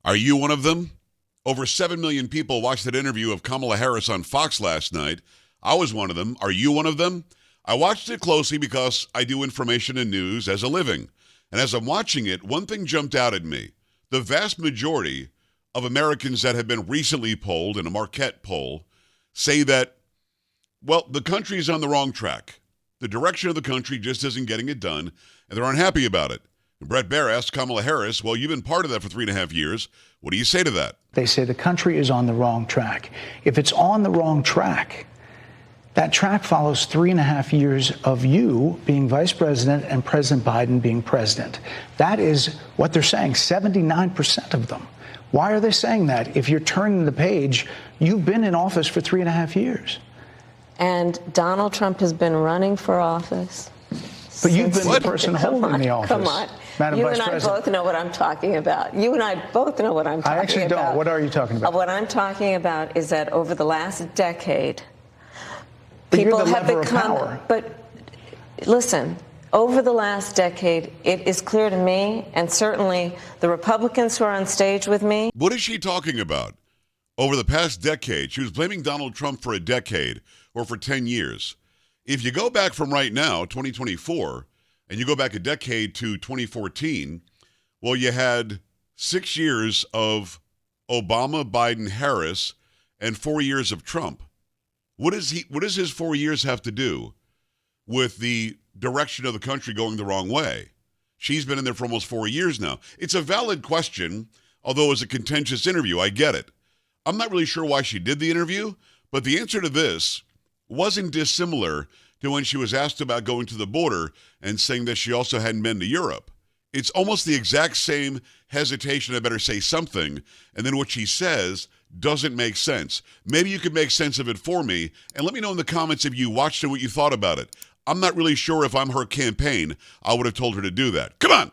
Are you one of them? Over 7 million people watched that interview of Kamala Harris on Fox last night. I was one of them. Are you one of them? I watched it closely because I do information and news as a living. And as I'm watching it, one thing jumped out at me. The vast majority of Americans that have been recently polled in a Marquette poll say that, well, the country is on the wrong track. The direction of the country just isn't getting it done, and they're unhappy about it. And Bret Baier asked Kamala Harris, well, you've been part of that for 3.5 years. What do you say to that? They say the country is on the wrong track. If it's on the wrong track, that track follows 3.5 years of you being vice president and President Biden being president. That is what they're saying, 79% of them. Why are they saying that? If you're turning the page, you've been in office for 3.5 years. And Donald Trump has been running for office. But you've been the person holding the office. Come on. Madam You Vice and I President. both know what I'm talking about. You and I both know what I'm talking about. I actually don't. What are you talking about? What I'm talking about is that over the last decade, But people you're the have lever of become. power. But listen, over the last decade, it is clear to me, and certainly the Republicans who are on stage with me. What is she talking about? Over the past decade, she was blaming Donald Trump for a decade or for 10 years. If you go back from right now, 2024, and you go back a decade to 2014, well, you had 6 years of Obama, Biden, Harris, and 4 years of Trump. What does his 4 years have to do with the direction of the country going the wrong way? She's been in there for almost 4 years now. It's a valid question, although it was a contentious interview. I get it. I'm not really sure why she did the interview, but the answer to this wasn't dissimilar to when she was asked about going to the border and saying that she also hadn't been to Europe. It's almost the exact same hesitation, I better say something, and then what she says doesn't make sense. Maybe you could make sense of it for me, and let me know in the comments if you watched it, what you thought about it. I'm not really sure if I'm her campaign, I would have told her to do that. Come on!